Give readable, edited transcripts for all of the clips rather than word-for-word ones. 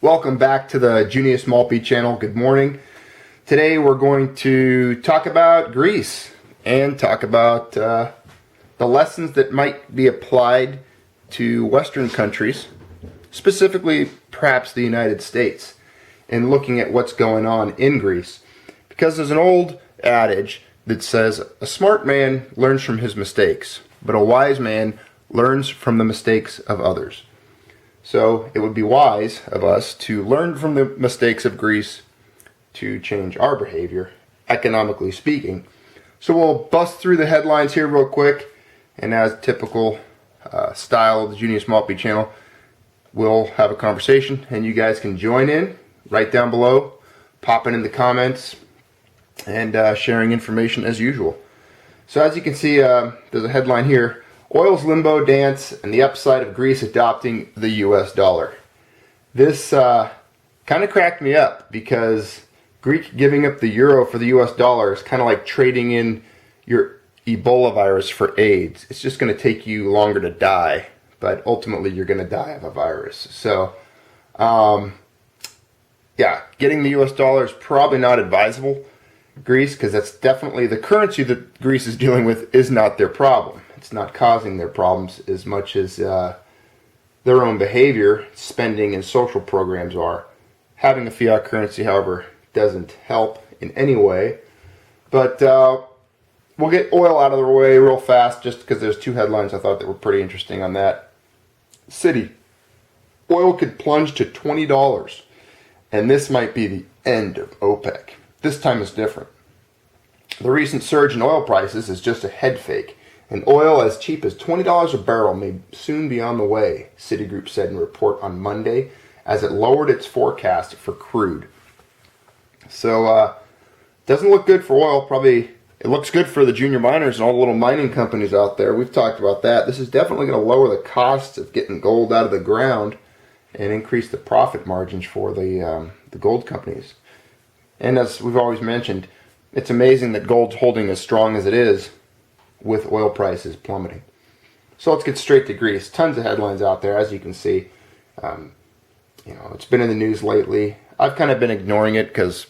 Welcome back to the Junius Maltby channel. Good morning. Today we're going to talk about Greece and talk about the lessons that might be applied to Western countries, specifically perhaps the United States, and looking at what's going on in Greece. Because there's an old adage that says a smart man learns from his mistakes, but a wise man learns from the mistakes of others. So it would be wise of us to learn from the mistakes of Greece to change our behavior, economically speaking. So we'll bust through the headlines here real quick, and as typical style of the Junius Maltby channel, we'll have a conversation, and you guys can join in right down below, popping in the comments, and sharing information as usual. So as you can see, there's a headline here: Oil's limbo dance and the upside of Greece adopting the US dollar. This kind of cracked me up, because Greek giving up the euro for the US dollar is kind of like trading in your Ebola virus for AIDS. It's just going to take you longer to die, but ultimately you're going to die of a virus. So, yeah, getting the US dollar is probably not advisable, Greece, because that's definitely the currency that Greece is dealing with is not their problem. It's not causing their problems as much as their own behavior, spending, and social programs are. Having a fiat currency, however, doesn't help in any way. But we'll get oil out of the way real fast, just because there's two headlines I thought that were pretty interesting on that. City. Oil could plunge to $20, and this might be the end of OPEC. This time is different. The recent surge in oil prices is just a head fake, and oil as cheap as $20 a barrel may soon be on the way, Citigroup said in a report on Monday, as it lowered its forecast for crude. So, doesn't look good for oil. Probably it looks good for the junior miners and all the little mining companies out there. We've talked about that. This is definitely going to lower the costs of getting gold out of the ground and increase the profit margins for the gold companies. And as we've always mentioned, it's amazing that gold's holding as strong as it is with oil prices plummeting. So let's get straight to Greece. Tons of headlines out there, as you can see. It's been in the news lately. I've kind of been ignoring it because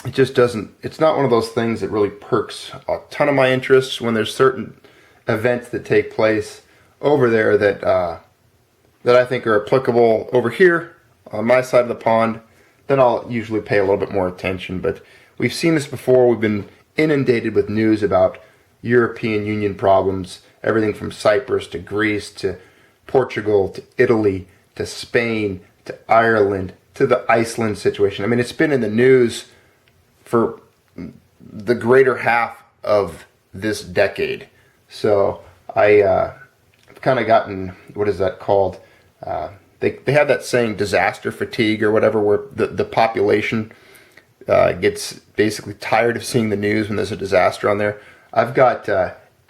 it just doesn't, it's not one of those things that really perks a ton of my interests when there's certain events that take place over there that I think are applicable over here on my side of the pond. Then I'll usually pay a little bit more attention. But we've seen this before. We've been inundated with news about European Union problems, everything from Cyprus to Greece to Portugal to Italy to Spain to Ireland to the Iceland situation. I mean, it's been in the news for the greater half of this decade. So I've kind of gotten, what is that called? They have that saying, disaster fatigue or whatever, where the population gets basically tired of seeing the news when there's a disaster on there. I've got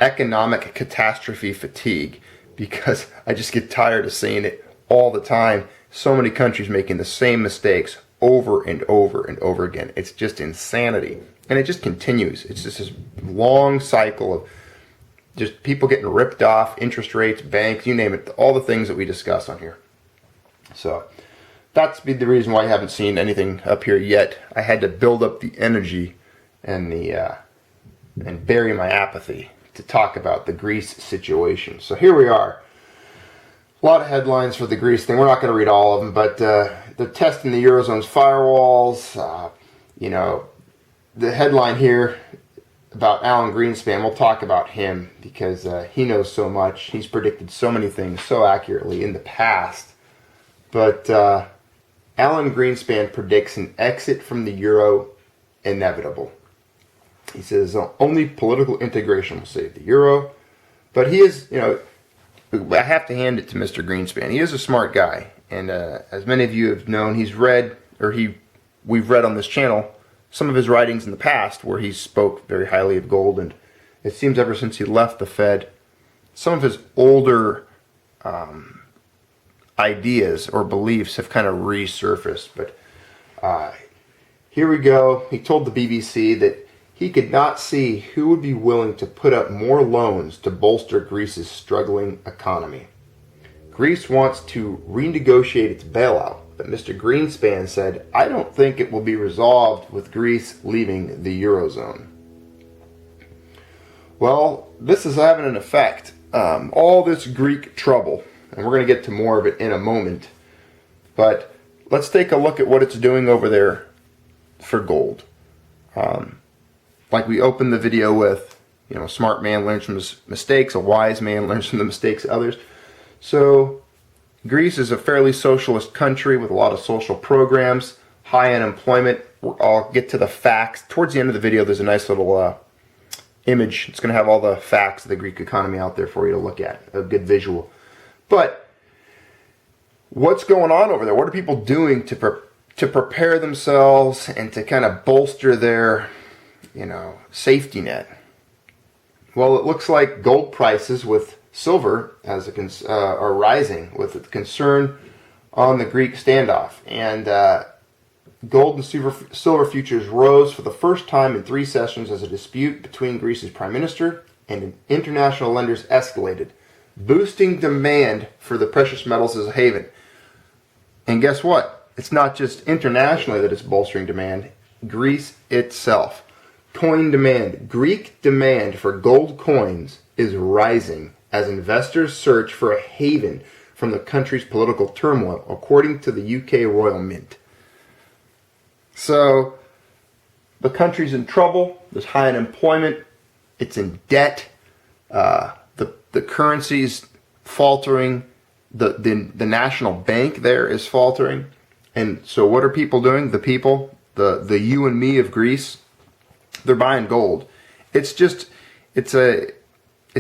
economic catastrophe fatigue, because I just get tired of seeing it all the time. So many countries making the same mistakes over and over and over again. It's just insanity. And it just continues. It's just this long cycle of just people getting ripped off, interest rates, banks, you name it, all the things that we discuss on here. So that's the reason why I haven't seen anything up here yet. I had to build up the energy and and bury my apathy to talk about the Greece situation. So here we are. A lot of headlines for the Greece thing. We're not going to read all of them, but they're testing the Eurozone's firewalls. The headline here about Alan Greenspan, we'll talk about him because he knows so much. He's predicted so many things so accurately in the past. But Alan Greenspan predicts an exit from the euro inevitable. He says only political integration will save the euro. But he is, I have to hand it to Mr. Greenspan. He is a smart guy. And as many of you have known, we've read on this channel some of his writings in the past where he spoke very highly of gold. And it seems ever since he left the Fed, some of his older ideas or beliefs have kind of resurfaced. But here we go. He told the BBC that he could not see who would be willing to put up more loans to bolster Greece's struggling economy. Greece wants to renegotiate its bailout, but Mr. Greenspan said, "I don't think it will be resolved with Greece leaving the Eurozone." Well, this is having an effect. All this Greek trouble, and we're going to get to more of it in a moment, but let's take a look at what it's doing over there for gold. Like we opened the video with, a smart man learns from his mistakes, a wise man learns from the mistakes of others. So Greece is a fairly socialist country with a lot of social programs, high unemployment. I'll get to the facts. Towards the end of the video, there's a nice little image. It's going to have all the facts of the Greek economy out there for you to look at, a good visual. But what's going on over there? What are people doing to prepare themselves and to kind of bolster their, safety net? Well, it looks like gold prices with silver are rising with the concern on the Greek standoff. And gold and silver futures rose for the first time in 3 sessions as a dispute between Greece's prime minister and international lenders escalated, boosting demand for the precious metals as a haven. And guess what? It's not just internationally that it's bolstering demand. Greece itself. Coin demand. Greek demand for gold coins is rising as investors search for a haven from the country's political turmoil, according to the UK Royal Mint. So, the country's in trouble. There's high unemployment. It's in debt. The currency's faltering. The national bank there is faltering. And so what are people doing? The people, the you and me of Greece, they're buying gold. It's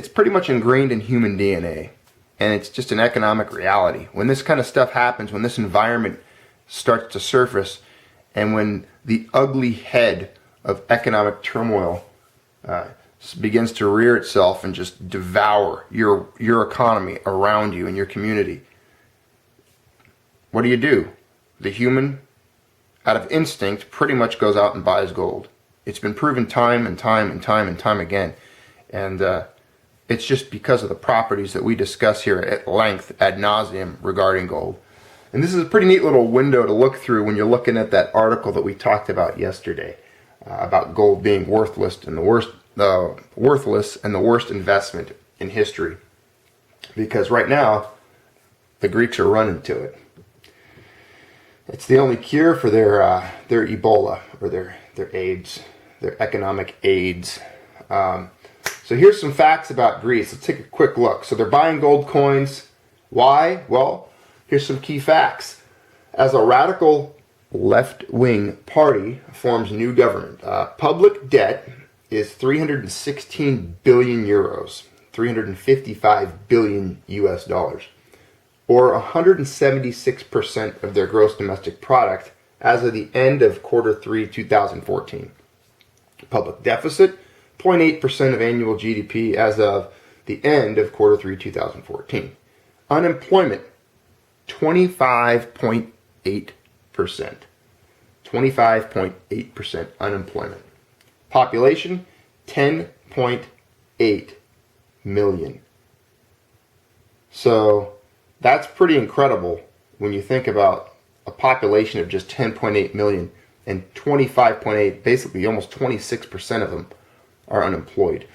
pretty much ingrained in human DNA. And it's just an economic reality. When this kind of stuff happens, when this environment starts to surface, and when the ugly head of economic turmoil begins to rear itself and just devour your economy around you and your community, what do? The human, out of instinct, pretty much goes out and buys gold. It's been proven time and time and time and time again. And it's just because of the properties that we discuss here at length, ad nauseum, regarding gold. And this is a pretty neat little window to look through when you're looking at that article that we talked about yesterday, about gold being worthless and the worst investment in history. Because right now, the Greeks are running to it. It's the only cure for their Ebola, or their AIDS, their economic AIDS. So here's some facts about Greece. Let's take a quick look. So they're buying gold coins. Why? Well, here's some key facts. As a radical left-wing party forms new government, public debt is 316 billion euros, 355 billion US dollars, or 176% of their gross domestic product as of the end of quarter 3 2014. Public deficit, 0.8% of annual GDP as of the end of quarter 3 2014. Unemployment, 25.8%. 25.8% unemployment. Population, 10.8 million. So that's pretty incredible when you think about a population of just 10.8 million and 25.8, basically almost 26% of them are unemployed.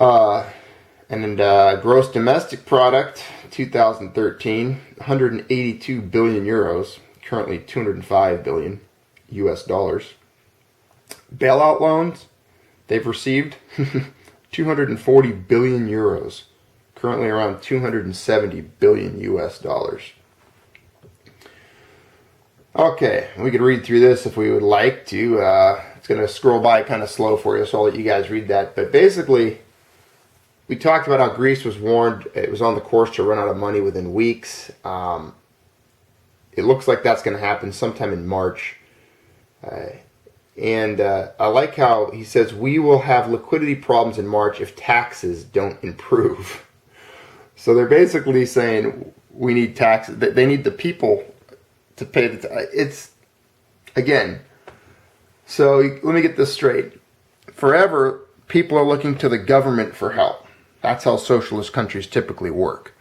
And gross domestic product, 2013, 182 billion euros, currently 205 billion US dollars. Bailout loans, they've received 240 billion euros, currently around 270 billion US dollars. Okay, we could read through this if we would like to. It's going to scroll by kind of slow for you, so I'll let you guys read that. But basically, we talked about how Greece was warned. It was on the course to run out of money within weeks. It looks like that's going to happen sometime in March. And I like how he says, we will have liquidity problems in March if taxes don't improve. So they're basically saying we need taxes. They need the people to pay the tax. It's, again, so let me get this straight. forever, people are looking to the government for help. That's how socialist countries typically work.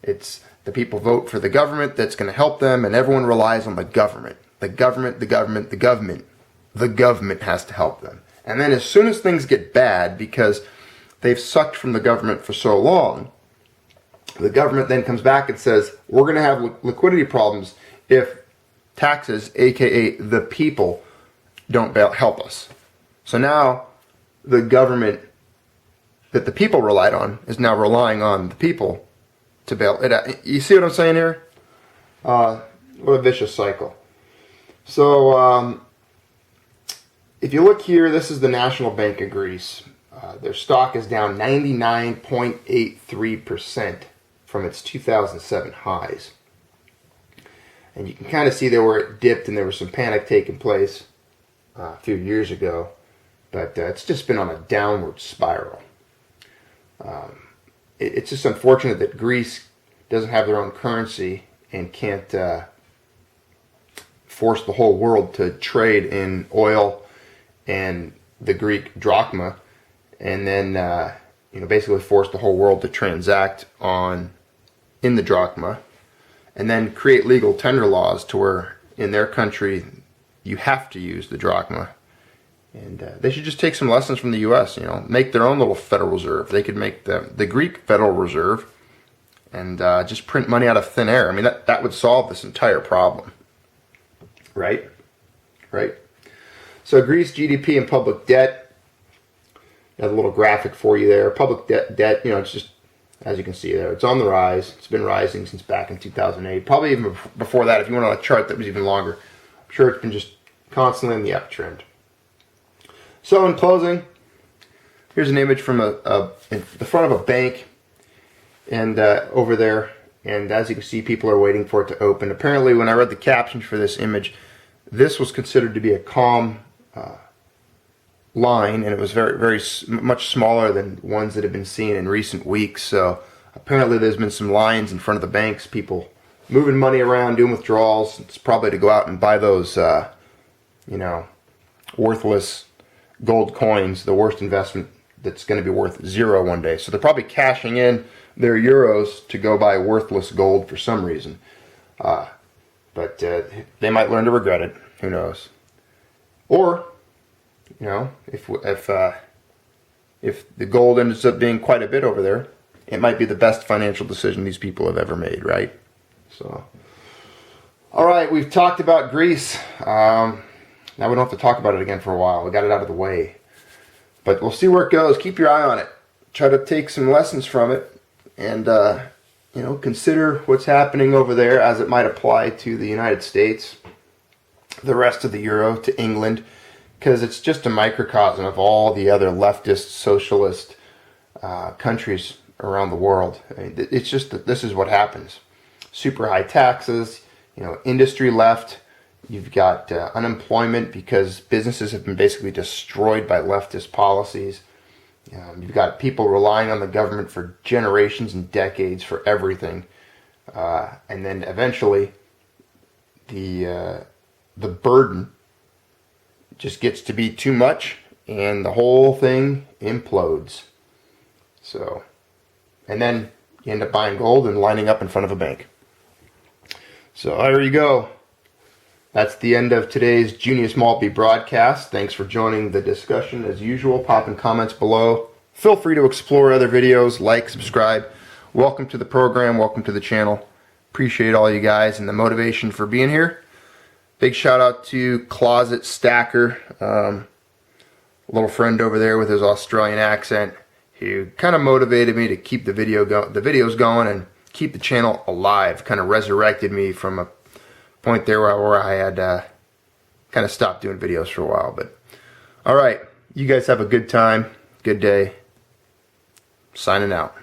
It's the people vote for the government that's going to help them, and everyone relies on the government. The government, the government, the government. The government has to help them. And then as soon as things get bad, because they've sucked from the government for so long, the government then comes back and says, we're going to have liquidity problems if taxes, aka the people, don't help us. So now the government that the people relied on is now relying on the people to bail it out. You see what I'm saying here? What a vicious cycle. So if you look here, this is the National Bank of Greece. Their stock is down 99.83% from its 2007 highs. And you can kind of see there where it dipped and there was some panic taking place a few years ago. But it's just been on a downward spiral. It's just unfortunate that Greece doesn't have their own currency and can't force the whole world to trade in oil and the Greek drachma, and then basically force the whole world to transact in the drachma, and then create legal tender laws to where in their country you have to use the drachma. And they should just take some lessons from the U.S., make their own little Federal Reserve. They could make the Greek Federal Reserve and just print money out of thin air. I mean, that would solve this entire problem. Right? Right. So Greece GDP and public debt. I have a little graphic for you there. Public debt, it's just, as you can see there, it's on the rise. It's been rising since back in 2008. Probably even before that, if you want a chart that was even longer. I'm sure it's been just constantly in the uptrend. So in closing, here's an image from the front of a bank, and over there, and as you can see, people are waiting for it to open. Apparently, when I read the captions for this image, this was considered to be a calm line, and it was very much smaller than ones that have been seen in recent weeks. So apparently, there's been some lines in front of the banks, people moving money around, doing withdrawals. It's probably to go out and buy those, worthless gold coins, the worst investment that's going to be worth zero one day. So they're probably cashing in their euros to go buy worthless gold for some reason. But they might learn to regret it. Who knows? Or, if the gold ends up being quite a bit over there, it might be the best financial decision these people have ever made, right? So, all right, we've talked about Greece. Now we don't have to talk about it again for a while. We got it out of the way. But we'll see where it goes. Keep your eye on it. Try to take some lessons from it. And, consider what's happening over there as it might apply to the United States, the rest of the Euro, to England. Because it's just a microcosm of all the other leftist, socialist countries around the world. I mean, it's just that this is what happens. Super high taxes, industry left. You've got unemployment because businesses have been basically destroyed by leftist policies. You've got people relying on the government for generations and decades for everything. And then eventually the burden just gets to be too much and the whole thing implodes. So, and then you end up buying gold and lining up in front of a bank. So there you go. That's the end of today's Junius Maltby broadcast. Thanks for joining the discussion. As usual, pop in comments below. Feel free to explore other videos, like, subscribe. Welcome to the program. Welcome to the channel. Appreciate all you guys and the motivation for being here. Big shout out to Closet Stacker, a little friend over there with his Australian accent, who kind of motivated me to keep the videos going and keep the channel alive. Kind of resurrected me from a point there where I had kind of stopped doing videos for a while. But all right, you guys have a good time, good day. Signing out.